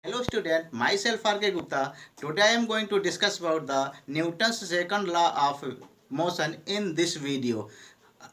Hello student, myself R.K. Gupta. Today I am going to discuss about the Newton's second law of motion in this video.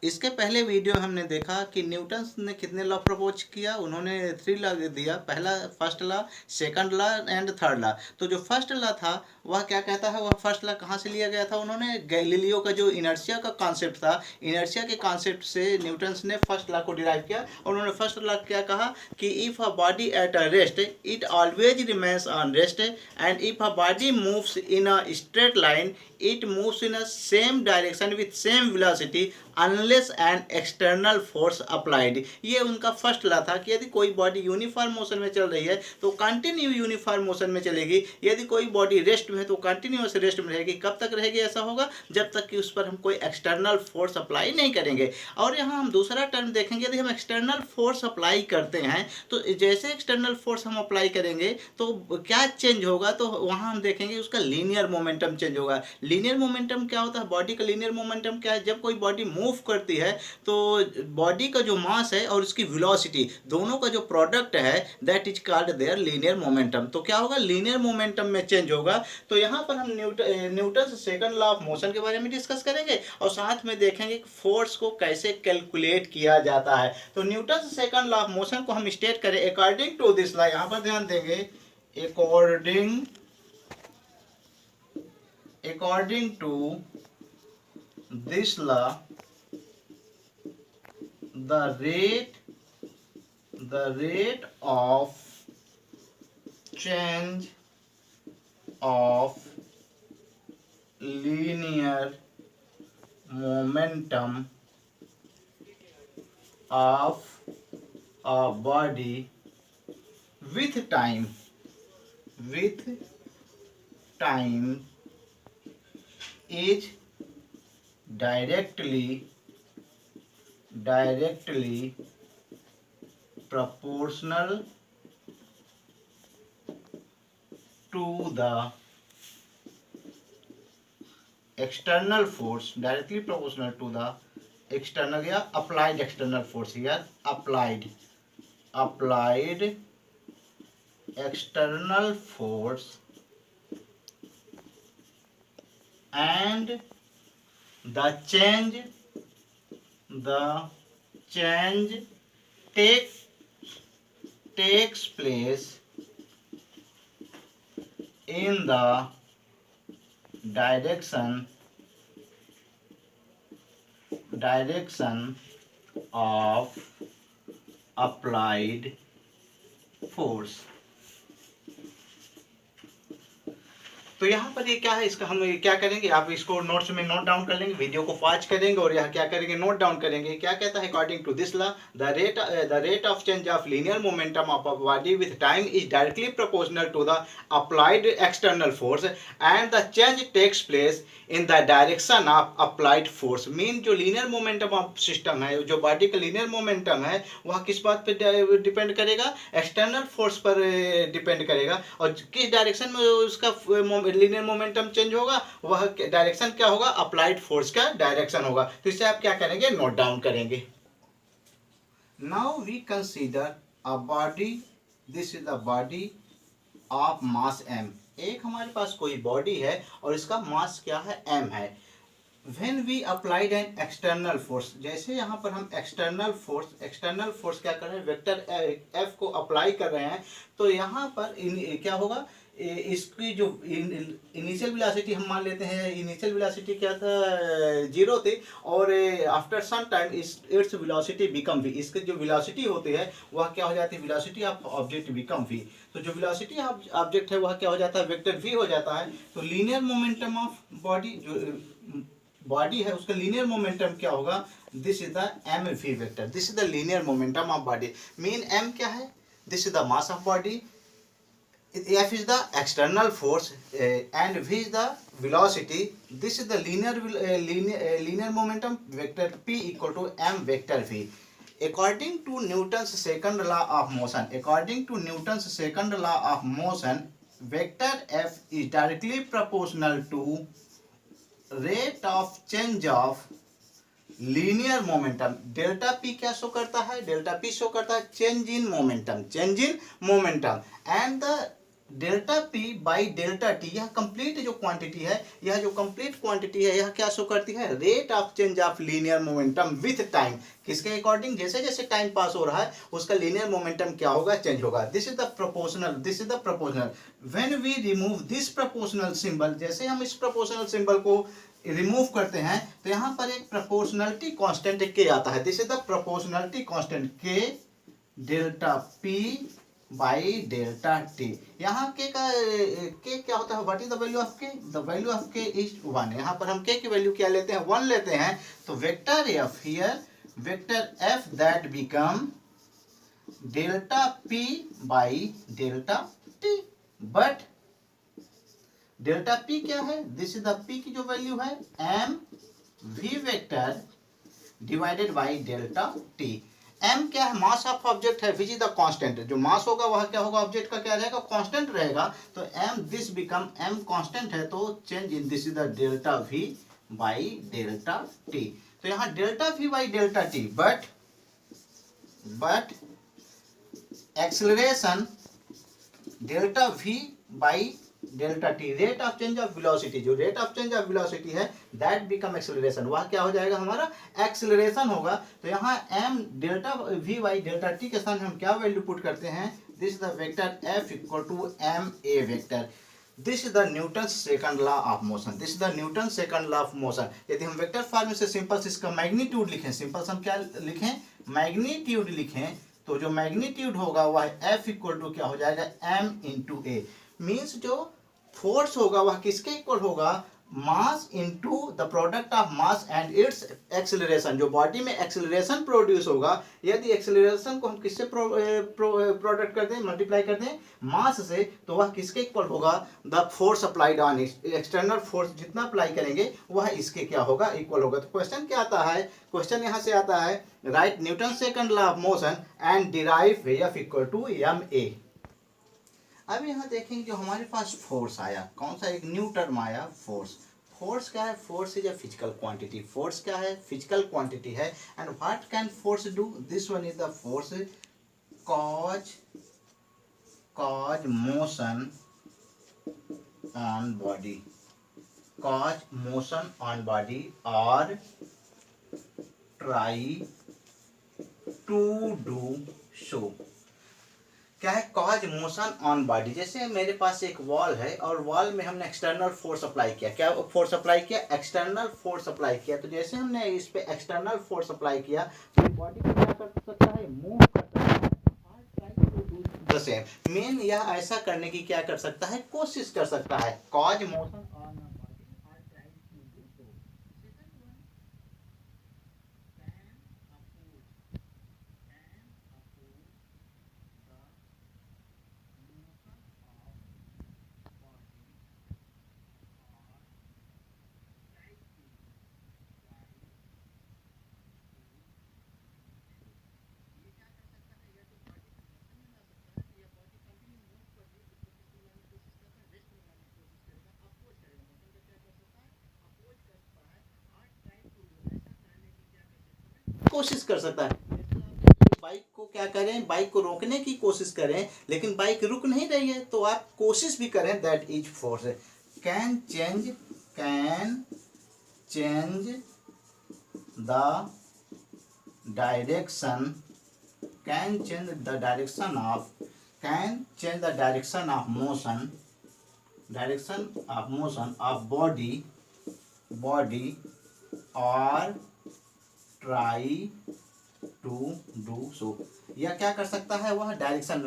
इसके पहले video में हमने देखा कि Newton ने कितने लॉ प्रपोज किया। उन्होंने 3 लॉ दिया, पहला first law, second law and third law. तो जो फर्स्ट लॉ था वह क्या कहता है, वह फर्स्ट लॉ कहाँ से लिया गया था, उन्होंने गैलीलियो का जो इनर्शिया का कॉन्सेप्ट था, इनर्शिया के कॉन्सेप्ट से न्यूटन ने फर्स्ट लॉ को डिराइव किया। और उन्होंने फर्स्ट लॉ क्या कहा कि if a body at a rest it always remains on rest and if a body moves in a straight line it moves in a same direction with same velocity unless an external force applied। ये उनका first law था कि यदि कोई body uniform motion में चल रही है तो कंटिन्यू यूनिफॉर्म मोशन में चलेगी, यदि कोई बॉडी रेस्ट में है तो कंटिन्यूअस रेस्ट में रहेगी। कब तक रहेगी ऐसा होगा, जब तक कि उस पर हम कोई एक्सटर्नल फोर्स अप्लाई नहीं करेंगे। और यहाँ हम दूसरा टर्म देखेंगे, यदि हम एक्सटर्नल फोर्स अप्लाई करते हैं तो जैसे एक्सटर्नल फोर्स हम अप्लाई करेंगे तो क्या चेंज होगा, तो वहाँ हम देखेंगे उसका लीनियर मोमेंटम चेंज होगा। लीनियर मोमेंटम क्या होता है, बॉडी का लीनियर मोमेंटम क्या है, जब कोई बॉडी मूव करती है तो बॉडी का जो मास है और उसकी वेलोसिटी दोनों का जो प्रोडक्ट है that is called their linear momentum. तो क्या होगा, लीनियर मोमेंटम में चेंज होगा। तो यहाँ पर हम Newton second law of motion के बारे में डिस्कस करेंगे और साथ में देखेंगे कि फोर्स को कैसे कैलकुलेट किया जाता है। तो Newton second law of motion को हम स्टेट करें अकॉर्डिंग टू दिस लॉ। यहाँ पर ध्यान देंगे, according to this law the rate of change of linear momentum of a body with time is directly proportional to the external force, directly proportional to the external या applied external force, here applied external force and the change takes place in the direction of applied force। तो यहाँ पर ये क्या है, इसका हम क्या करेंगे, आप इसको नोट्स में नोट डाउन कर लेंगे, वीडियो को पॉज करेंगे और यहाँ क्या करेंगे, नोट डाउन करेंगे। क्या कहता है, according to this law the rate of change of linear momentum of a body with time is directly proportional to the applied external force and the change takes place in the direction of applied force. Mean जो linear momentum of system है, जो body का linear momentum है, वह किस बात पर depend करेगा, एक्सटर्नल फोर्स पर डिपेंड करेगा। और किस डायरेक्शन में उसका लीनियर मोमेंटम चेंज होगा, वह डायरेक्शन क्या होगा, अप्लाइड फोर्स का डायरेक्शन होगा। तो इससे आप क्या करेंगे, नोट डाउन करेंगे। Now we consider a body, this is the body of mass m। एक हमारे पास कोई बॉडी है और इसका मास क्या है, m है। When we applied an external force, जैसे यहाँ पर हम एक्सटर्नल फोर्स क्या कर रहे हैं, वेक्टर F को अप्लाई कर रहे हैं, तो यहाँ पर क्या होगा, इसकी जो इनिशियल वेलोसिटी हम मान लेते हैं, इनिशियल वेलोसिटी क्या था, 0 थी, और after some time its velocity become v। इसकी जो वेलोसिटी होती है वह क्या हो जाती है, velocity of object become v। तो जो वेलोसिटी ऑफ ऑब्जेक्ट है वह क्या हो जाता है, वेक्टर v हो जाता है। तो लीनियर मोमेंटम ऑफ बॉडी, जो बॉडी है उसका लीनियर मोमेंटम क्या होगा, this is the M V vector, this is the linear momentum of body. Mean M क्या है, this is the mass of body, F is the external force and V is the velocity. This is the linear momentum vector P equal to m vector V. According to Newton's second law of motion, vector F is directly proportional to rate of change of linear momentum. Delta P क्या show करता है? Delta P show करता है change in momentum, change in momentum. And the delta P by delta T, यह complete जो quantity है, यह जो कंप्लीट क्वांटिटी है, यह क्या शो करती है? Rate of change of linear momentum with time. किसके अकॉर्डिंग? जैसे जैसे टाइम पास हो रहा है उसका लीनियर मोमेंटम क्या होगा? चेंज होगा। This is the proportional, this is the proportional. When we remove this proportional symbol, जैसे हम इस प्रोपोर्शनल सिंबल को रिमूव करते हैं तो यहां पर एक प्रोपोर्शनलिटी कांस्टेंट के आता है। This is the proportionality constant K delta P by delta T. यहाँ के क्या होता है? What is the value of K? The value of K is 1। यहाँ पर हम के की वैल्यू क्या लेते हैं? 1 लेते हैं। तो vector F here, vector F that become delta P by delta T. But delta P क्या है? दिस इज द पी की जो वैल्यू है M V vector divided by delta T. M क्या है? मास ऑफ ऑब्जेक्ट है, which is the constant. जो मास होगा वह क्या होगा? ऑब्जेक्ट का क्या रहेगा? कांस्टेंट रहेगा। तो M this become, M constant है तो change in this is the delta V by delta T. तो यहाँ delta V by delta T, but acceleration delta V by delta T, rate of change of velocity, जो rate of change of velocity है that become acceleration, वह क्या हो जाएगा? हमारा acceleration होगा। तो यहाँ M delta V by delta T के स्थान हम क्या वैल्यू पुट करते हैं? This is the vector F equal to M A vector. This is the Newton second law of motion, this is the Newton second law of motion. यदि हम vector form में से सिंपल से इसका magnitude लिखें, simple से हम क्या लिखें? मैग्नीट्यूड लिखें। तो जो मैग्नीट्यूड होगा वह एफ इक्वल टू क्या हो जाएगा? एम इंटू ए। मीन्स जो फोर्स होगा वह किसके इक्वल होगा? Mass into the product of mass and it's acceleration. जो बॉडी में एक्सेलरेशन प्रोड्यूस होगा, यदि एक्सेलरेशन को हम किससे प्रोडक्ट करते हैं? मल्टीप्लाई करते हैं मास से, तो वह किसके इक्वल होगा? The force applied on external force जितना अप्लाई करेंगे वह इसके क्या होगा? इक्वल होगा। तो क्वेश्चन क्या आता है? क्वेश्चन यहाँ से आता है right Newton second law of motion and derive F equal to M A. अब यहाँ देखेंगे जो हमारे पास फोर्स आया, कौन सा? एक न्यू टर्म आया फोर्स। फोर्स क्या है? Force is a physical quantity. Force क्या है? फिजिकल क्वांटिटी है। And what can force do? This one is the force cause motion on body, cause motion on body और ट्राई टू डू शो। क्या है? Cause motion on body. जैसे मेरे पास एक wall है और वॉल में हमने एक्सटर्नल फोर्स अप्लाई किया। क्या फोर्स अप्लाई किया? एक्सटर्नल फोर्स अप्लाई किया। तो जैसे हमने इस पे एक्सटर्नल फोर्स अप्लाई किया तो बॉडी को क्या कर सकता है? मूव कर सकता है। सेम मेन यह ऐसा करने की क्या कर सकता है? कोशिश कर सकता है। कॉज मोशन ऑन कोशिश कर सकता है। बाइक को क्या करें? बाइक को रोकने की कोशिश करें, लेकिन बाइक रुक नहीं रही है, तो आप कोशिश भी करें। That is force. Can change the direction, can change the direction of motion, direction of motion of body और ट्राई टू डू सो। या क्या कर सकता है? वह डायरेक्शन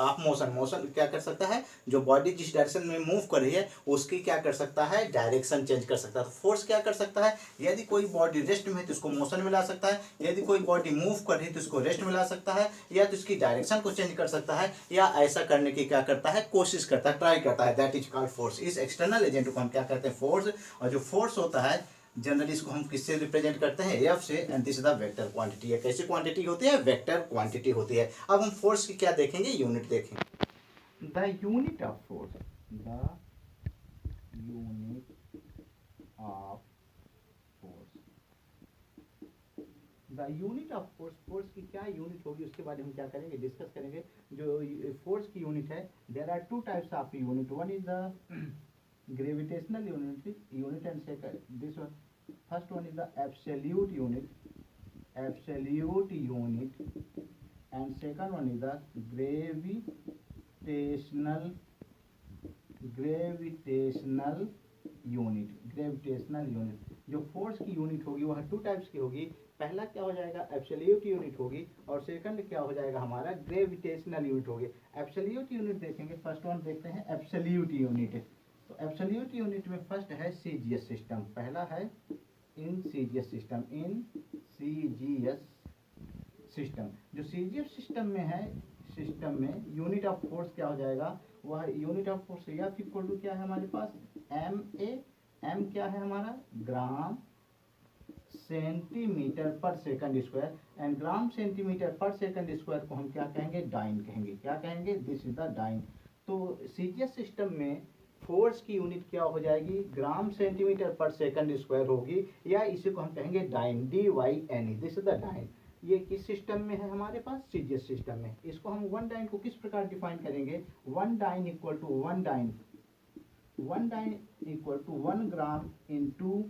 ऑफ मोशन क्या कर सकता है? जो बॉडी जिस डायरेक्शन में मूव कर रही है उसकी क्या कर सकता है? डायरेक्शन चेंज कर सकता है। तो फोर्स क्या कर सकता है? यदि कोई बॉडी रेस्ट में है तो उसको मोशन में ला सकता है, यदि कोई बॉडी मूव कर रही है तो उसको रेस्ट में ला सकता है, या तो उसकी डायरेक्शन को चेंज कर सकता है, या ऐसा करने की क्या करता है? कोशिश करता है, ट्राई करता है। That is called force. इस एक्सटर्नल एजेंट को हम क्या कहते हैं? फोर्स। और जो फोर्स होता है जनरली इसको हम किससे रिप्रेजेंट करते हैं? एफ से। And this is the vector quantity है। कैसी क्वांटिटी होती है? वेक्टर क्वांटिटी होती है। अब हम फोर्स की क्या देखेंगे? यूनिट देखेंगे। The unit of force, the unit of force the unit of force, force की क्या यूनिट होगी उसके बारे में क्या करेंगे, डिस्कस करेंगे। जो फोर्स की यूनिट है, there are two types of unit, one is the gravitational unit and second this one, first one is the absolute unit, absolute unit, and second one is the gravitational unit. जो force की unit होगी वह two types की होगी। पहला क्या हो जाएगा, एब्सोल्यूट यूनिट होगी, और सेकंड क्या हो जाएगा हमारा, ग्रेविटेशनल यूनिट होगी। एब्सोल्यूट यूनिट देखेंगे, फर्स्ट वन देखते हैं एब्सोल्यूट यूनिट। तो एब्सोल्यूट यूनिट में फर्स्ट है सीजीएस सिस्टम, पहला है in CGS system, in CGS system. जो सीजीएस सिस्टम में है, सिस्टम में यूनिट ऑफ फोर्स क्या हो जाएगा, वह unit of force F equal to क्या है हमारे पास, एम ए, एम क्या है हमारा, gram centimetre per second square, and gram centimetre per second square को हम क्या कहेंगे, डाइन कहेंगे। क्या कहेंगे, दिस इज द डाइन। तो सीजीएस सिस्टम में फोर्स की यूनिट क्या हो जाएगी, gram centimetre per second square होगी, या इसी को हम कहेंगे dyne, D Y N E, this is the dyne. ये किस सिस्टम में है हमारे पास, सीजीएस सिस्टम में। इसको हम वन डाइन को किस प्रकार डिफाइन करेंगे, one dyne equal to one dyne, one dyne equal to 1 gram into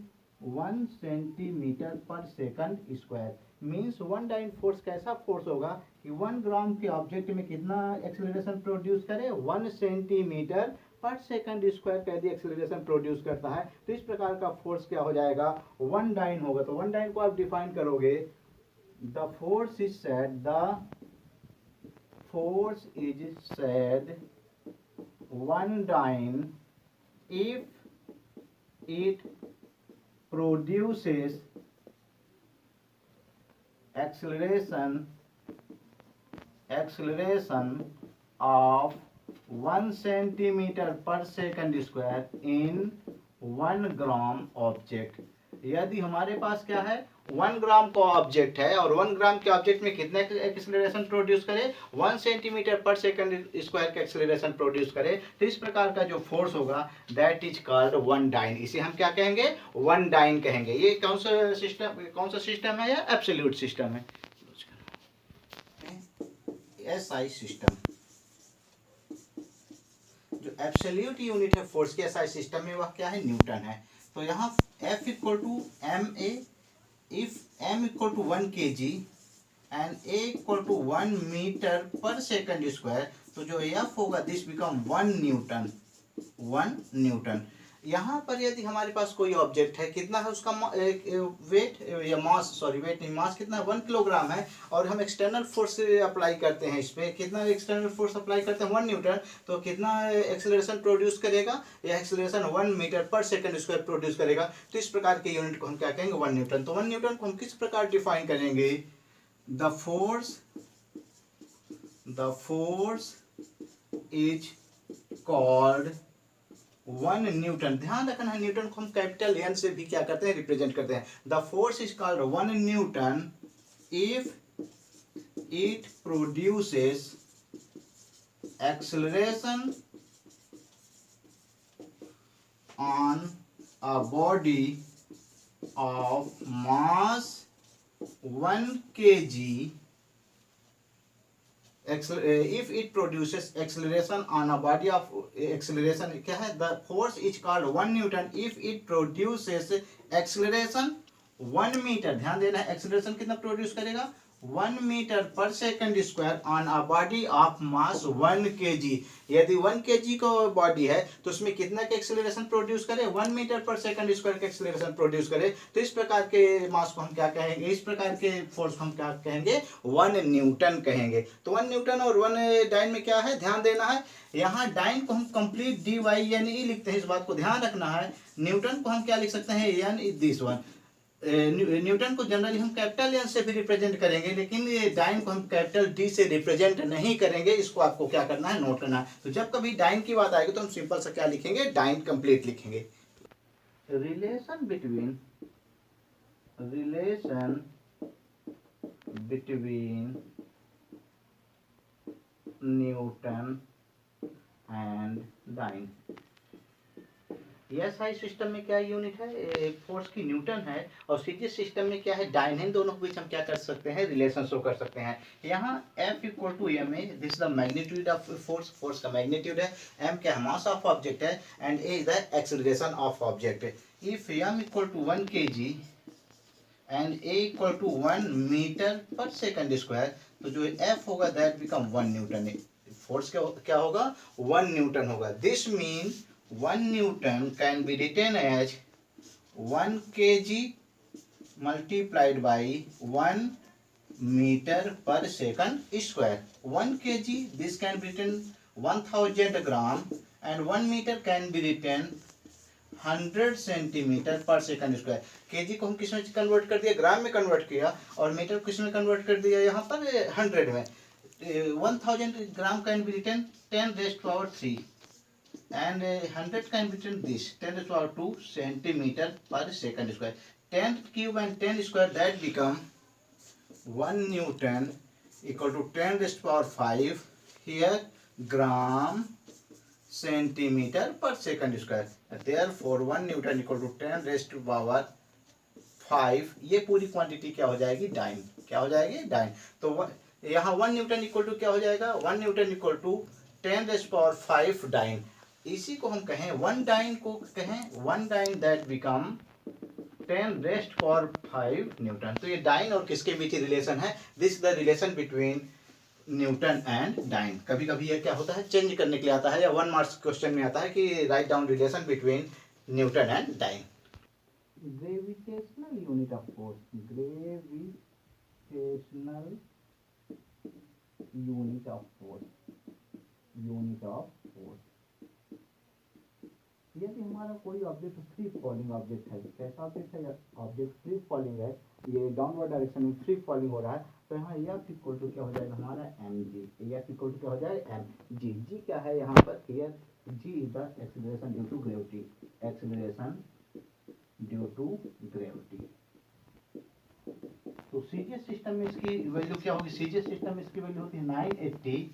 1 centimetre per second square. Means one dyne force कैसा फोर्स होगा कि 1 ग्राम के ऑब्जेक्ट में कितना एक्सेलरेशन प्रोड्यूस करे, 1 सेंटीमीटर पर सेकंड स्क्वायर का यदि एक्सेलरेशन प्रोड्यूस करता है, तो इस प्रकार का फोर्स क्या हो जाएगा, वन डाइन होगा। तो वन डाइन को आप डिफाइन करोगे, the force is said, the force is said one dyne if it produces acceleration of 1 centimeter per second square in 1 gram object। यदि हमारे पास क्या है, 1 ग्राम का ऑब्जेक्ट है और 1 ग्राम के ऑब्जेक्ट में कितने एक्सेलरेशन प्रोड्यूस करे, 1 सेंटीमीटर पर सेकंड स्क्वायर का एक्सेलरेशन प्रोड्यूस करे, तो इस प्रकार का जो फोर्स होगा that is called one dyne. इसे हम क्या कहेंगे, वन डाइन कहेंगे। ये कौन सा सिस्टम है, या एब्सोल्यूट सिस्टम है, एसआई सिस्टम। जो एब्सोल्यूट यूनिट है फोर्स के एसआई सिस्टम में, वह क्या है, न्यूटन है। तो यहाँ F equal to M A, if m equal to 1 kg and a equal to 1 metre per second square, तो जो F होगा दिस बिकम 1 न्यूटन, 1 न्यूटन। यहाँ पर यदि हमारे पास कोई ऑब्जेक्ट है, कितना है उसका वेट या मास, सॉरी वेट नहीं, मास कितना है, 1 किलोग्राम है, और हम एक्सटर्नल फोर्स अप्लाई करते हैं इस पर, कितना एक्सटर्नल फोर्स अप्लाई करते हैं, 1 न्यूटन, तो कितना एक्सेलरेशन प्रोड्यूस करेगा, यह acceleration 1 metre per second square produce करेगा। तो इस प्रकार के यूनिट को हम क्या कहेंगे, 1 न्यूटन। तो 1 न्यूटन को हम किस प्रकार डिफाइन करेंगे, the force is called 1 Newton. ध्यान रखना है, न्यूटन को हम कैपिटल एन से भी क्या करते हैं, रिप्रेजेंट करते हैं। The force is called 1 Newton if it produces acceleration on a body of mass 1 kg, if it produces acceleration on a body of acceleration क्या है, the force is called 1 Newton if it produces acceleration 1 meter। ध्यान देना है, acceleration कितना produce करेगा, 1 metre per second square on a body of mass 1 kg। यदि 1 kg का body है तो उसमें कितना का एक्सेलरेशन प्रोड्यूस करे, 1 मीटर पर सेकंड स्क्वायर का एक्सेलरेशन प्रोड्यूस करे। तो इस प्रकार के मास को हम क्या कहेंगे, इस प्रकार के फोर्स को हम क्या कहेंगे, 1 न्यूटन कहेंगे। तो 1 न्यूटन और 1 डाइन में क्या है, ध्यान देना है। यहाँ डाइन को हम complete D Y N E लिखते हैं, इस बात को ध्यान रखना है। न्यूटन को हम क्या लिख सकते हैं, N is this one. Newton को जनरली हम कैपिटल एन से भी रिप्रेजेंट करेंगे, लेकिन ये डाइन को हम कैपिटल डी से रिप्रेजेंट नहीं करेंगे। इसको आपको क्या करना है, नोट करना है। तो जब कभी डाइन की बात आएगी तो हम सिंपल सा क्या लिखेंगे, डाइन कंप्लीट लिखेंगे। Relation between newton and dyne. SI system में क्या यूनिट है, फोर्स की न्यूटन है, और सीजीएस सिस्टम में क्या है, डाइन है। दोनों के बीच हम क्या कर सकते हैं, रिलेशन शो कर सकते हैं। यहाँ F equal to M A, this is the magnitude of force, force का मैग्नीट्यूड है, m क्या है, मास ऑफ ऑब्जेक्ट है, and a is the acceleration of object. If m equal to 1 kg and a equal to 1 metre per second square, तो जो F होगा that become 1 Newton. Force क्या होगा, 1 न्यूटन होगा। This mean 1 Newton can be written as 1 kg multiplied by 1 meter per second square. 1 kg, this can be written 1000 gram, and 1 meter can be written 100 centimetre per second square. KG को हम किस में convert कर दिया, ग्राम में convert किया, और metre को किस में कन्वर्ट कर दिया, यहाँ पर 100 में। 1000 ग्राम can be written 10⁻³ and 100 can be written this 10⁻² centimeter per second square. 10 cube and 10 square, that become 1 Newton equal to 10⁵ here gram centimeter per second square. Therefore 1 Newton equal to 10⁵ ये पूरी quantity क्या हो जाएगी, dine. क्या हो जाएगी, dine. तो यहाँ 1 न्यूटन इक्वल टू क्या हो जाएगा, 1 न्यूटन इक्वल टू 10⁵ डाइन। इसी को हम कहें 1 डाइन को कहें 1 डाइन, दैट बिकम 10⁵ न्यूटन। तो ये डाइन और किसके बीच रिलेशन है, this the relation between newton and dyne. कभी कभी ये क्या होता है, चेंज करने के लिए आता है, या 1 मार्क्स क्वेश्चन में आता है कि write down relation between newton and dyne. Gravitational unit of force, gravitational unit of force, unit of force. यदि हमारा कोई ऑब्जेक्ट फ्री फॉलिंग ऑब्जेक्ट है, कैसा ऑब्जेक्ट है, ऑब्जेक्ट फ्री फॉलिंग है, ये डाउनवर्ड डायरेक्शन में फ्री फॉलिंग हो रहा है, तो यहाँ F इक्वल टू क्या हो जाएगा हमारा mg। F इक्वल टू क्या हो जाएगा mg। g क्या है यहाँ पर, here g is the acceleration due to gravity, acceleration due to gravity. तो सीजीएस सिस्टम में इसकी वैल्यू क्या होगी, सीजीएस सिस्टम में इसकी वैल्यू होती है 980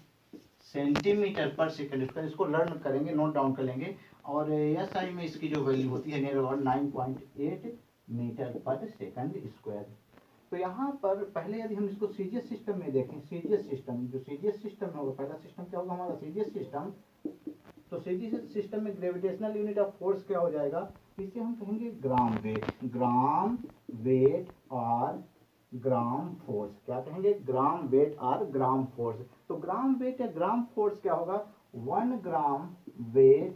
सेंटीमीटर पर सेकंड स्क्वायर। इसको लर्न करेंगे, नोट डाउन कर लेंगे। और एसआई में इसकी जो वैल्यू होती है near about 9.8 metre per second square. तो यहाँ पर पहले यदि हम इसको सीजीएस सिस्टम में देखें, सीजीएस सिस्टम, जो सीजीएस सिस्टम में होगा, पहला सिस्टम क्या होगा हमारा, सीजीएस सिस्टम। तो सीजीएस सिस्टम में ग्रेविटेशनल यूनिट ऑफ फोर्स क्या हो जाएगा, इसे हम कहेंगे ग्राम वेट, ग्राम वेट और ग्राम फोर्स। क्या कहेंगे, ग्राम वेट और ग्राम फोर्स। तो ग्राम वेट या ग्राम फोर्स क्या होगा, 1 ग्राम वेट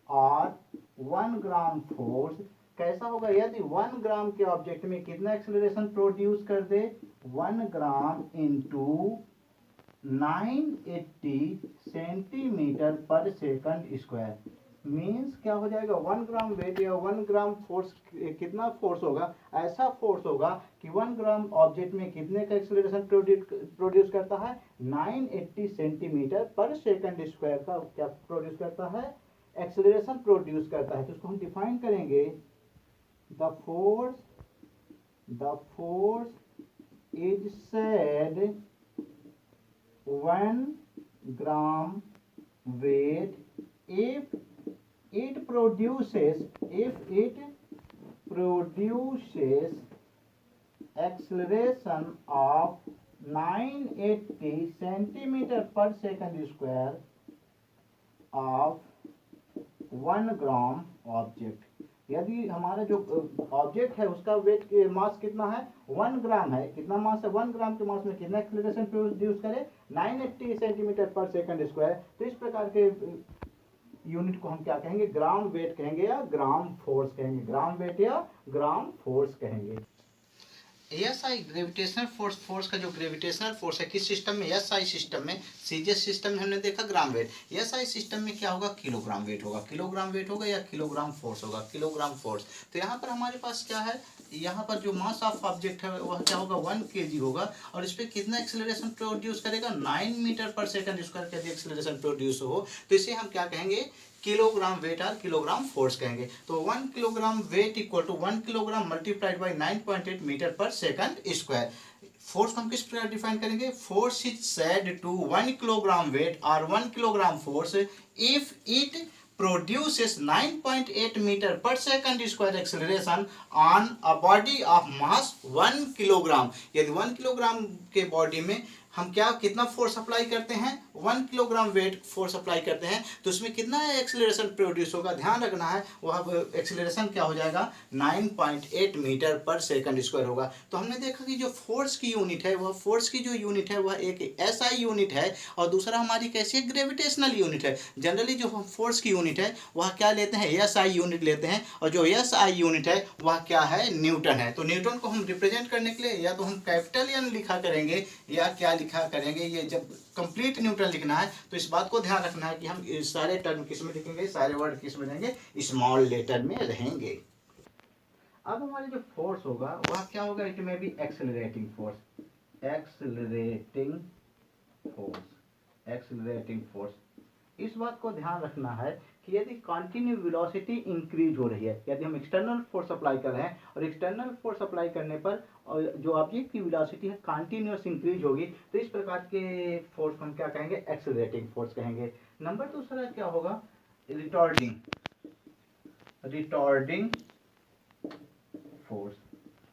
और 1 ग्राम फोर्स कैसा होगा, यदि 1 ग्राम के ऑब्जेक्ट में कितना एक्सेलरेशन प्रोड्यूस कर दे, 1 gram into 980 centimetre per second square. Means क्या हो जाएगा, 1 ग्राम वेट या 1 ग्राम फोर्स, कितना फोर्स होगा, ऐसा फोर्स होगा कि 1 ग्राम ऑब्जेक्ट में कितने का एक्सेलरेशन प्रोड्यूस करता है, 980 सेंटीमीटर पर सेकंड स्क्वायर का क्या प्रोड्यूस करता है, एक्सेलरेशन प्रोड्यूस करता है। तो उसको हम डिफाइन करेंगे, the force is said 1 gram weight if it produces acceleration of 980 centimeter per second square of 1 gram object. यदि हमारा जो ऑब्जेक्ट है उसका वेट मास कितना है, 1 ग्राम है, कितना मास है, 1 ग्राम के मास में कितना एक्सेलरेशन प्रोड्यूस करे, 980 सेंटीमीटर पर सेकंड स्क्वायर। तो इस प्रकार के यूनिट को हम क्या कहेंगे, ग्राम वेट कहेंगे या ग्राम फोर्स कहेंगे, ग्राम वेट या ग्राम फोर्स कहेंगे। एसआई ग्रेविटेशनल फोर्स का जो ग्रेविटेशनल फोर्स है किस सिस्टम में, एसआई सिस्टम में। सीजीएस सिस्टम में हमने देखा ग्राम वेट, एसआई सिस्टम में क्या होगा, किलोग्राम वेट होगा, किलोग्राम वेट होगा या किलोग्राम फोर्स होगा, किलोग्राम फोर्स। तो यहाँ पर हमारे पास क्या है, यहाँ पर जो मास ऑफ ऑब्जेक्ट है वह क्या होगा, 1 kg होगा, और इस पर कितना एक्सेलरेशन प्रोड्यूस करेगा, 9 मीटर पर सेकंड स्क्वायर का एक्सेलरेशन प्रोड्यूस हो, तो इसे हम क्या कहेंगे, किलोग्राम वेट और किलोग्राम फोर्स कहेंगे। तो 1 kilogram weight equal to 1 kilogram multiplied by 9.8 metre per second square. Force को हम किस प्रकार डिफाइन करेंगे, force is said to 1 kilogram weight और 1 kilogram force if it produces 9.8 meter per second square acceleration on a body of mass 1 kilogram. यदि 1 kilogram के body में हम क्या कितना फोर्स अप्लाई करते हैं, 1 किलोग्राम वेट फोर्स अप्लाई करते हैं, तो उसमें कितना एक्सेलरेशन प्रोड्यूस होगा, ध्यान रखना है। वह एक्सेलरेशन क्या हो जाएगा, 9.8 मीटर पर सेकंड स्क्वायर होगा। तो हमने देखा कि जो फोर्स की यूनिट है, वह फोर्स की जो यूनिट है वह एक एसआई यूनिट है, और दूसरा हमारी कैसी ग्रेविटेशनल यूनिट है। जनरली जो हम फोर्स की यूनिट है वह क्या लेते हैं, एसआई यूनिट लेते हैं, और जो एसआई यूनिट है वह क्या है, न्यूटन है। तो न्यूटन को हम रिप्रेजेंट करने के लिए या तो हम कैपिटल एन लिखा करेंगे या क्या लिखा करेंगे, ये जब कंप्लीट न्यूटन लिखना है तो इस बात को ध्यान रखना है कि हम सारे टर्म किस में लिखेंगे, सारे वर्ड किस में रहेंगे, स्मॉल लेटर में रहेंगे। अब हमारे जो फोर्स होगा वह क्या होगा, इट में भी accelerating force, accelerating force, accelerating force. इस बात को ध्यान रखना है कि यदि कंटिन्यू वेलोसिटी इंक्रीज हो रही है, यदि हम एक्सटर्नल फोर्स अप्लाई कर रहे हैं और एक्सटर्नल फोर्स अप्लाई करने पर जो ऑब्जेक्ट की वेलोसिटी है कंटिन्यूअस इंक्रीज होगी, तो इस प्रकार के फोर्स को हम क्या कहेंगे, एक्सेलरेटिंग फोर्स कहेंगे। नंबर दूसरा क्या होगा, retarding, retarding force.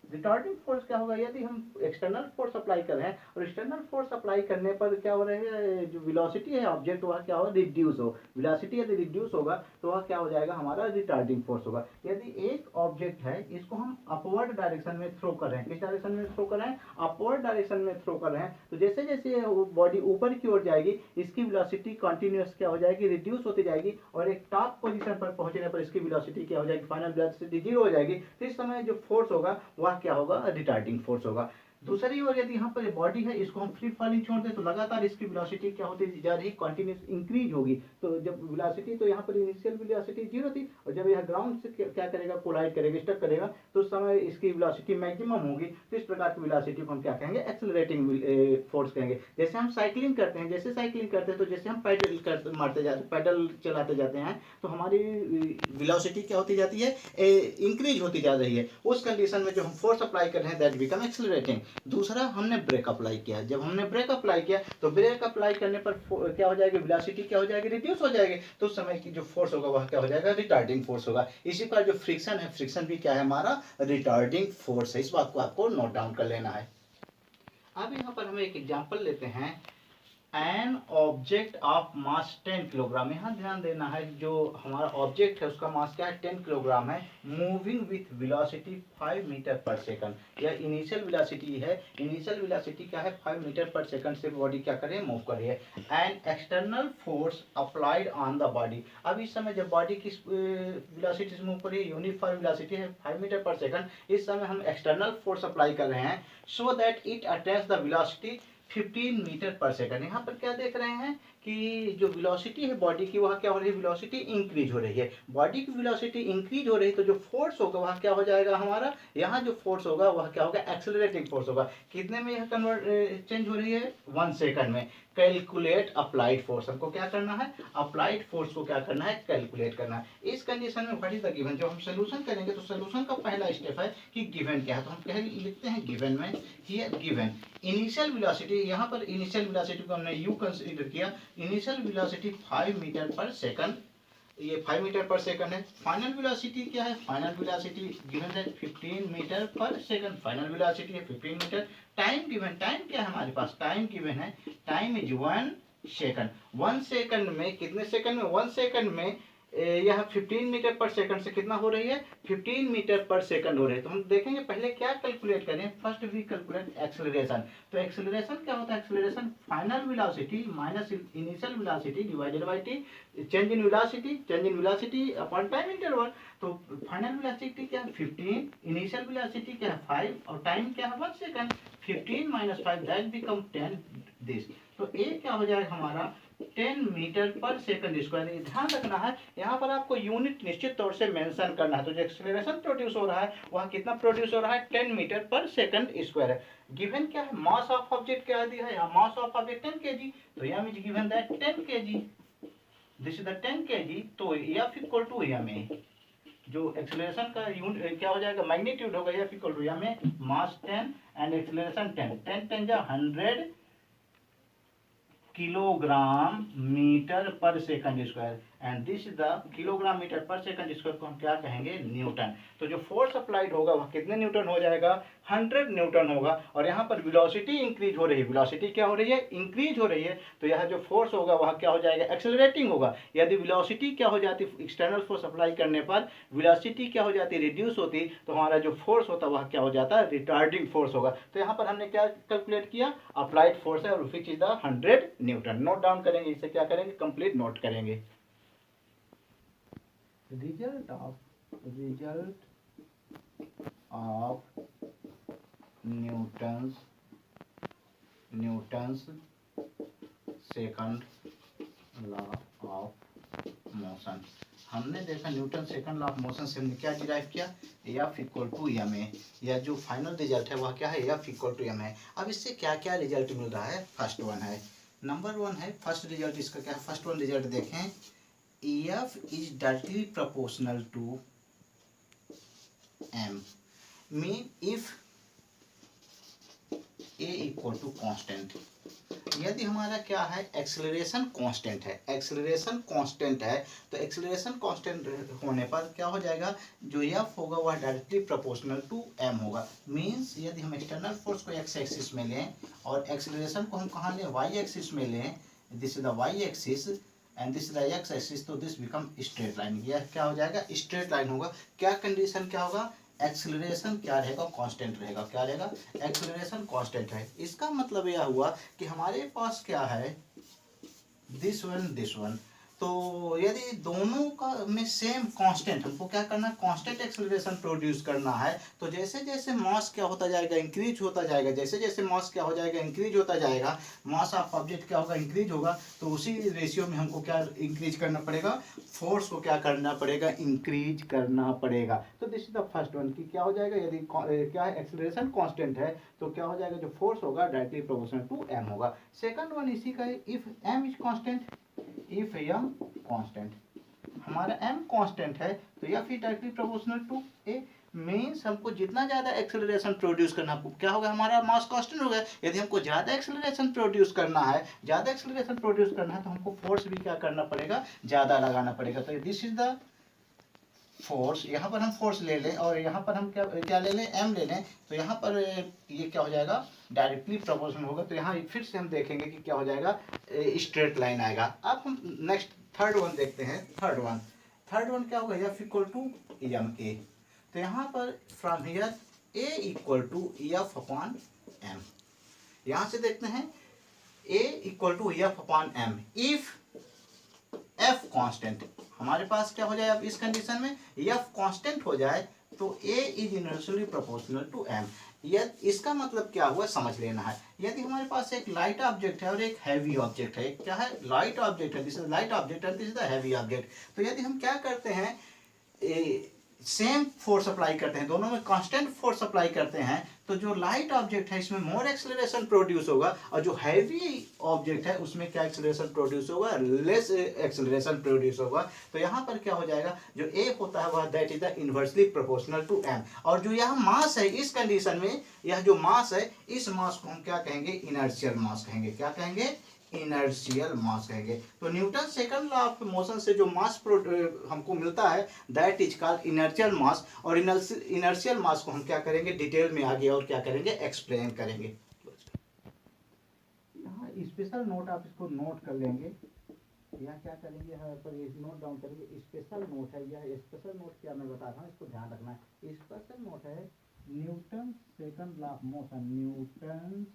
Retarding force क्या होगा, यदि हम एक्सटर्नल फोर्स अप्लाई कर रहे हैं और एक्सटर्नल फोर्स अप्लाई करने पर क्या हो रहा है, जो वेलोसिटी है ऑब्जेक्ट वह क्या होगा, रिड्यूस हो। वेलोसिटी यदि रिड्यूस होगा तो वह क्या हो जाएगा, हमारा रिटार्डिंग फोर्स होगा। यदि एक ऑब्जेक्ट है, इसको हम अपवर्ड डायरेक्शन में थ्रो कर रहे हैं, किस डायरेक्शन में थ्रो कर रहे हैं, अपवर्ड डायरेक्शन में थ्रो कर रहे हैं, तो जैसे जैसे बॉडी ऊपर की ओर जाएगी इसकी वेलोसिटी कंटिन्यूअस क्या हो जाएगी, रिड्यूस होती जाएगी, और एक टॉप पोजीशन पर पहुंचने पर इसकी वेलोसिटी क्या हो जाएगी, फाइनल वेलोसिटी 0 हो जाएगी। तो इस समय जो फोर्स होगा वह क्या होगा, रिटार्डिंग फोर्स होगा। दूसरी ओर यदि यहाँ पर बॉडी है, इसको हम फ्री फॉलिंग छोड़ दें तो लगातार इसकी वेलोसिटी क्या होती जा रही, कंटिन्यूस इंक्रीज होगी। तो जब वेलोसिटी, तो यहाँ पर इनिशियल वेलोसिटी 0 थी, और जब यह ग्राउंड से क्या करेगा, कोलाइड करेगा, स्टक करेगा, तो उस समय इसकी वेलोसिटी मैक्सिमम होगी। तो इस प्रकार की वेलोसिटी को हम क्या कहेंगे, एक्सेलरेटिंग फोर्स कहेंगे। जैसे हम साइकिलिंग करते हैं, जैसे साइकिलिंग करते हैं तो जैसे हम पैडल मारते जाते, पैडल चलाते जाते हैं, तो हमारी वेलोसिटी क्या होती जाती है, इंक्रीज होती जा रही है। उस कंडीशन में जो हम फोर्स अप्लाई कर रहे हैं दैट बिकम एक्सेलरेटिंग। दूसरा, हमने ब्रेक अप्लाई किया, जब हमने ब्रेक अप्लाई किया तो ब्रेक अप्लाई करने पर क्या हो जाएगी, वेलोसिटी क्या हो जाएगी, रिड्यूस हो जाएगी। तो उस समय की जो फोर्स होगा वह क्या हो जाएगा, रिटार्डिंग फोर्स होगा। इसी पर जो फ्रिक्शन है, फ्रिक्शन भी क्या है, हमारा रिटार्डिंग फोर्स है। इस बात को आपको नोट डाउन कर लेना है। अब यहाँ पर हम एक एग्जांपल लेते हैं, an object of mass 10 kilogram. यहाँ ध्यान देना है, जो हमारा ऑब्जेक्ट है उसका मास क्या है, 10 किलोग्राम है, moving with velocity 5 metre per second. यह इनिशियल वेलोसिटी है, इनिशियल वेलोसिटी क्या है, 5 मीटर पर सेकंड से बॉडी क्या कर रही है, मूव कर रही है। And external force applied on the body. अब इस समय जब बॉडी किस वेलोसिटी से मूव कर रही है, यूनिफॉर्म वेलोसिटी है 5 मीटर पर सेकंड, इस समय हम एक्सटर्नल फोर्स अप्लाई कर रहे हैं so that it attains the velocity 15 metre per second. यहाँ पर क्या देख रहे हैं कि जो वेलोसिटी है बॉडी की, वह क्या हो रही है, वेलोसिटी इंक्रीज हो रही है। बॉडी की वेलोसिटी इंक्रीज हो रही है तो जो फोर्स होगा वह क्या हो जाएगा, हमारा यहाँ जो फोर्स होगा वह क्या होगा, एक्सेलरेटिंग फोर्स होगा। कितने में यह कन्वर्ट चेंज हो रही है, 1 सेकंड में। कैलकुलेट अप्लाइड फोर्स, हमको क्या करना है, अप्लाइड फोर्स को क्या करना है, कैलकुलेट करना है। इस कंडीशन में व्हाट इज द गिवन, जब हम सोल्यूशन करेंगे तो सोल्यूशन का पहला स्टेप है कि गिवन क्या है, तो हम कह लिखते हैं गिवन में, हियर गिवन इनिशियल वेलोसिटी, यहाँ पर इनिशियल वेलोसिटी को हमने u कंसीडर किया, initial velocity 5 metre per second, ये 5 मीटर पर सेकंड है। फाइनल वेलोसिटी क्या है, फाइनल वेलोसिटी गिवन है 15 metre per second, final velocity है 15 मीटर। टाइम गिवन, टाइम क्या है हमारे पास, टाइम गिवन है, टाइम इज 1 सेकंड। 1 सेकंड में कितने सेकंड में, 1 सेकंड में यह 15 मीटर पर सेकंड से कितना हो रही है, 15 मीटर पर सेकंड हो रही है। तो हम देखेंगे पहले क्या कैलकुलेट करें, फर्स्ट वी कैलकुलेट एक्सेलरेशन। तो एक्सेलरेशन क्या होता है, acceleration final velocity minus initial velocity divided by T, change in velocity upon time interval. तो फाइनल वेलोसिटी क्या है 15, इनिशियल वेलोसिटी क्या है 5, और टाइम क्या है 1 second. 15 minus 5 that become 10 this. तो ए क्या हो जाएगा हमारा 10 मीटर पर सेकंड स्क्वायर। ध्यान रखना है यहाँ पर आपको यूनिट निश्चित तौर से मेंशन करना है। तो जो एक्सेलरेशन प्रोड्यूस हो रहा है वह कितना प्रोड्यूस हो रहा है, 10 मीटर पर सेकंड स्क्वायर है। गिवन क्या है, मास ऑफ ऑब्जेक्ट क्या दिया है, यहाँ मास ऑफ ऑब्जेक्ट 10 kg, तो यहाँ is given that 10 kg, this is the 10 kg। तो F equal to M A, जो एक्सेलरेशन का यूनिट क्या हो जाएगा, मैग्नीट्यूड होगा F equal to M A, mass 10 and acceleration 10, 10 10 जा 100 kilogram metre per second square, and this is the kilogram metre per second, जिसको हम क्या कहेंगे, न्यूटन। तो जो फोर्स अप्लाइड होगा वह कितने न्यूटन हो जाएगा, 100 न्यूटन होगा। और यहाँ पर वेलोसिटी इंक्रीज हो रही है, वेलोसिटी क्या हो रही है, इंक्रीज हो रही है। तो यह जो फोर्स होगा वह क्या हो जाएगा, एक्सेलरेटिंग होगा। यदि वेलोसिटी क्या हो जाती, एक्सटर्नल फोर्स अप्लाई करने पर वेलोसिटी क्या हो जाती, रिड्यूस होती, तो हमारा जो फोर्स होता वह क्या हो जाता है, रिटार्डिंग फोर्स होगा। तो यहाँ पर हमने क्या कैलकुलेट किया, अप्लाइड फोर्स है और which is the 100 Newton. Note down करेंगे, इसे क्या करेंगे, कंप्लीट नोट करेंगे। result of Newton's second law of motion। हमने देखा Newton second law of motion से हमने क्या डिराइव किया, F equal to M A. या जो फाइनल रिजल्ट है वह क्या है, F इक्वल टू एम है। अब इससे क्या क्या रिजल्ट मिल रहा है, फर्स्ट वन है, नंबर वन है, फर्स्ट रिजल्ट इसका क्या है, फर्स्ट वन रिजल्ट देखें, F is directly proportional to m, mean if a equal to constant। यदि हमारा क्या है, एक्सेलरेशन कांस्टेंट है, एक्सेलरेशन कांस्टेंट है, तो एक्सेलरेशन कांस्टेंट होने पर क्या हो जाएगा, जो f होगा वह डायरेक्टली प्रोपोर्शनल टू m होगा। मींस यदि हम एक्सटर्नल फोर्स को x एक्सिस में लें और एक्सेलरेशन को हम कहाँ लें, y एक्सिस में लें, this is the y axis and this is the x axis, तो दिस बिकम स्ट्रेट लाइन। यह क्या हो जाएगा, स्ट्रेट लाइन होगा। क्या कंडीशन क्या होगा, एक्सेलरेशन क्या रहेगा, कांस्टेंट रहेगा। क्या रहेगा, एक्सेलरेशन कांस्टेंट है। इसका मतलब यह हुआ कि हमारे पास क्या है, दिस वन। तो यदि दोनों का में सेम कांस्टेंट, हमको क्या करना है, कांस्टेंट एक्सेलरेशन प्रोड्यूस करना है। तो जैसे जैसे मास क्या होता जाएगा, इंक्रीज होता जाएगा, जैसे जैसे मास क्या हो जाएगा, इंक्रीज होता जाएगा, मास ऑफ ऑब्जेक्ट क्या होगा, इंक्रीज होगा। तो उसी रेशियो में हमको क्या इंक्रीज करना पड़ेगा, फोर्स को क्या करना पड़ेगा, इंक्रीज करना पड़ेगा। तो this is the first one, कि क्या हो जाएगा, यदि क्या है, एक्सेलरेशन कांस्टेंट है, तो क्या हो जाएगा, जो फोर्स होगा डायरेक्टली प्रोपोर्शनल टू m होगा। सेकंड वन इसी का है, if m is constant, if m constant, हमारा m कांस्टेंट है तो या फिर directly proportional to a। Means हमको जितना ज्यादा एक्सेलरेशन प्रोड्यूस करना, क्या होगा, हमारा मास कांस्टेंट होगा। यदि हमको ज्यादा एक्सेलरेशन प्रोड्यूस करना है, ज्यादा एक्सेलरेशन प्रोड्यूस करना है, तो हमको फोर्स भी क्या करना पड़ेगा, ज्यादा लगाना पड़ेगा। तो दिस इज द फोर्स, यहाँ पर हम फोर्स ले लें और यहाँ पर हम क्या क्या ले लें, m ले लें, तो यहाँ पर ये क्या हो जाएगा, डायरेक्टली प्रोपोर्शनल होगा। तो यहाँ फिर से हम देखेंगे कि क्या हो जाएगा, स्ट्रेट लाइन आएगा। अब हम नेक्स्ट थर्ड वन देखते हैं। थर्ड वन क्या होगा, F equal to M A. तो यहाँ पर from here A equal to F upon m, यहाँ से देखते हैं A equal to F upon m if F constant. हमारे पास क्या हो जाए, अब इस कंडीशन में F कांस्टेंट हो जाए तो A is inversely proportional to m। यदि इसका मतलब क्या हुआ, समझ लेना है। यदि हमारे पास एक लाइट ऑब्जेक्ट है और एक हैवी ऑब्जेक्ट है, क्या है, लाइट ऑब्जेक्ट है, this is light object and this is the heavy object. तो यदि हम क्या करते हैं, सेम फोर्स अप्लाई करते हैं, दोनों में कांस्टेंट फोर्स अप्लाई करते हैं, तो जो लाइट ऑब्जेक्ट है इसमें मोर एक्सेलरेशन प्रोड्यूस होगा और जो हैवी ऑब्जेक्ट है उसमें क्या एक्सेलरेशन प्रोड्यूस होगा, लेस एक्सेलरेशन प्रोड्यूस होगा। तो यहाँ पर क्या हो जाएगा, जो A होता है वह that is the inversely proportional to m। और जो यह मास है, इस कंडीशन में यह जो मास है, इस मास को हम क्या कहेंगे, इनर्शियल मास कहेंगे। क्या कहेंगे, इनर्शियल मास कहेंगे। तो Newton second law of motion से जो मास हमको मिलता है दैट इज कॉल्ड इनर्शियल मास। और इनर्शियल मास को हम क्या करेंगे, डिटेल में आगे और क्या करेंगे, एक्सप्लेन करेंगे। यहाँ स्पेशल नोट आप इसको नोट कर लेंगे, यहाँ क्या करेंगे, यहाँ पर ये नोट डाउन करेंगे। स्पेशल नोट है, यह स्पेशल नोट क्या मैं बता रहा हूँ, इसको ध्यान रखना है। स्पेशल नोट है Newton second law of motion, Newton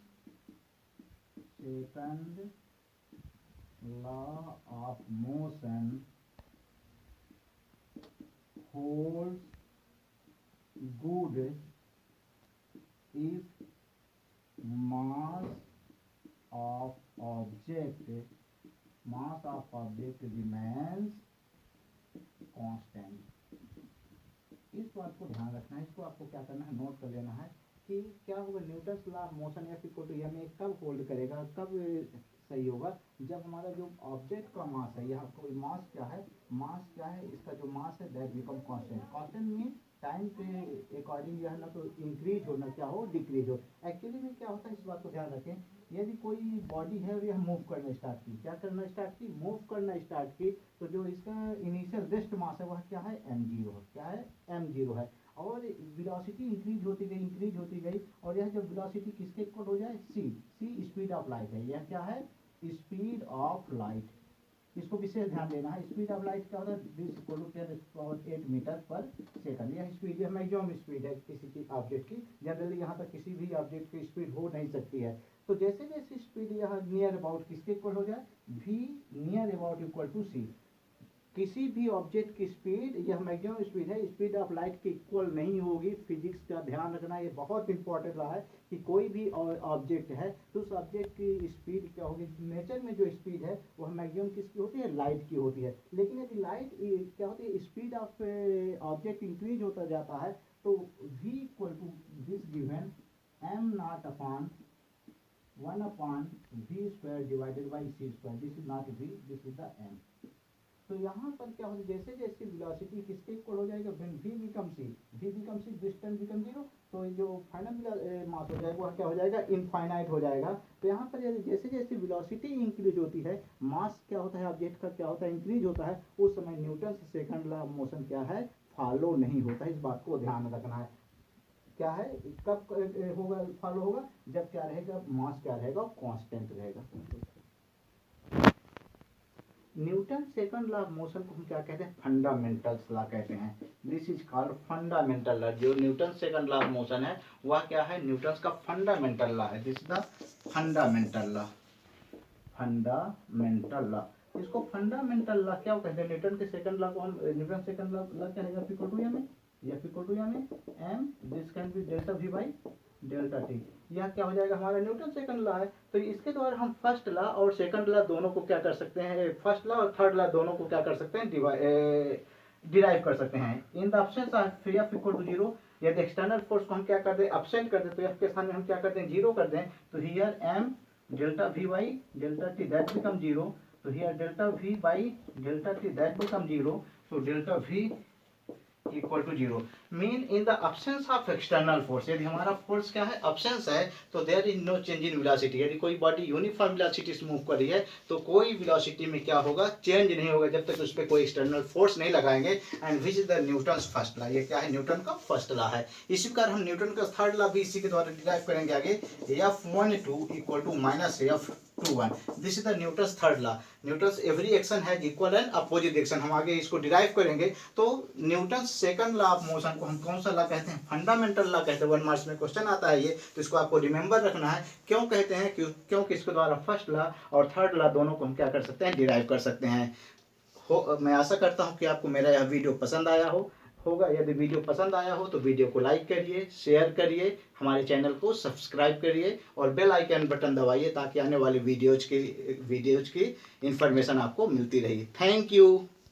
second law of motion holds good if mass of object remains constant। इस बात को ध्यान रखना है, इसको आपको क्या करना है, नोट कर लेना है कि क्या होगा, Newton law of motion F equal to m कब होल्ड करेगा, कब सही होगा, जब हमारा जो ऑब्जेक्ट का मास है, यहाँ कोई मास क्या है, इसका जो मास है that become constant. Constant mean time के अकॉर्डिंग यह ना तो इंक्रीज हो ना क्या हो डिक्रीज हो। एक्चुअली में क्या होता है इस बात को ध्यान रखें, यदि कोई बॉडी है और यह मूव करना स्टार्ट की, क्या करना स्टार्ट की, मूव करना स्टार्ट की, तो जो इसका इनिशियल रेस्ट मास है वह क्या है m0 है, क्या है m0 है। और वेलोसिटी इंक्रीज होती गई और यह जब वेलोसिटी किसके इक्वल हो जाए c स्पीड ऑफ लाइट है, यह क्या है स्पीड ऑफ लाइट। इसको विशेष ध्यान देना है। स्पीड ऑफ लाइट क्या होता है 10⁸ मीटर पर सेकंड। यह स्पीड यह मैक्सिमम स्पीड है किसी की ऑब्जेक्ट की। जनरली यहाँ तक किसी भी ऑब्जेक्ट की स्पीड हो नहीं सकती है। तो जैसे जैसे स्पीड यहाँ नियर अबाउट किसके इक्वल हो जाए v near about equal to c, किसी भी ऑब्जेक्ट की स्पीड यह मैक्सिमम स्पीड है स्पीड ऑफ लाइट के इक्वल नहीं होगी। फिजिक्स का ध्यान रखना, ये बहुत इंपॉर्टेंट रहा है कि कोई भी ऑब्जेक्ट है तो उस ऑब्जेक्ट की स्पीड क्या होगी, नेचर में जो स्पीड है वह मैक्सिमम किसकी होती है, लाइट की होती है। लेकिन यदि लाइट क्या होती है, स्पीड ऑफ ऑब्जेक्ट इंक्रीज होता जाता है तो v equal to this given m not upon 1/v² divided by c²। This is not v, this is the m। तो यहाँ पर क्या होगा, जैसे जैसे वेलोसिटी किसके इक्वल हो जाएगा, when v become c distance become 0, तो जो फाइनल मास हो जाएगा वह क्या हो जाएगा, इनफाइनाइट हो जाएगा। तो यहाँ पर जैसे जैसे वेलोसिटी इंक्रीज होती है, मास क्या होता है ऑब्जेक्ट का क्या होता है, इंक्रीज होता है, उस समय Newton second law of motion क्या है, फॉलो नहीं होता है। इस बात को ध्यान रखना है। क्या है, कब होगा फॉलो होगा, जब क्या रहेगा, मास क्या रहेगा, कांस्टेंट रहेगा। Newton second law of motion को हम क्या कहते हैं, फंडामेंटल्स लॉ कहते हैं। This is called fundamental law. जो Newton second law of motion है वह क्या है, न्यूटन का फंडामेंटल लॉ है। This is the fundamental law, fundamental law. इसको फंडामेंटल लॉ क्या कहते हैं, न्यूटन के सेकंड लॉ को हम न्यूटन सेकंड लॉ क्या रहेगा, F equal to m m this can be delta v by delta T. यह क्या हो जाएगा, हमारा न्यूटन सेकंड लॉ है। तो इसके द्वारा हम फर्स्ट लॉ और सेकंड लॉ दोनों को क्या कर सकते हैं, फर्स्ट लॉ और थर्ड लॉ दोनों को क्या कर सकते हैं, डिराइव कर सकते हैं। In the absence of F equal to 0, यदि एक्सटर्नल फोर्स को हम क्या कर दें, एब्सेंट कर दें, तो F के स्थान में हम क्या कर दें, 0 कर दें, तो here m delta v by delta T that become 0। तो here delta v by delta T that become 0। So delta v equal to 0 mean in the absence of external force. यदि हमारा फोर्स क्या है, अब्सेंस है, तो there is no change in velocity. यदि कोई body uniform velocity से move कर रही है तो कोई वेलोसिटी में क्या होगा, चेंज नहीं होगा जब तक उस पर कोई एक्सटर्नल फोर्स नहीं लगाएंगे। And which is the Newton's first law. ये क्या है, न्यूटन का फर्स्ट लॉ है। इसी प्रकार हम न्यूटन का थर्ड लॉ भी इसी के द्वारा डिराइव करेंगे आगे। F12 equal to minus F21। This is the Newton's third law. Newton's every action has equal and opposite action. हम आगे इसको डिराइव करेंगे। तो Newton second law of motion को हम कौन सा लॉ कहते हैं, फंडामेंटल लॉ कहते हैं। 1 मार्क्स में क्वेश्चन आता है ये, तो इसको आपको रिमेंबर रखना है। क्यों कहते हैं, क्योंकि इसके द्वारा फर्स्ट लॉ और थर्ड लॉ दोनों को हम क्या कर सकते हैं, डिराइव कर सकते हैं। मैं आशा करता हूं कि आपको मेरा यह वीडियो पसंद आया होगा। यदि वीडियो पसंद आया हो तो वीडियो को लाइक करिए, शेयर करिए, हमारे चैनल को सब्सक्राइब करिए और बेल आइकन बटन दबाइए ताकि आने वाली वीडियोज की इंफॉर्मेशन आपको मिलती रही। Thank you.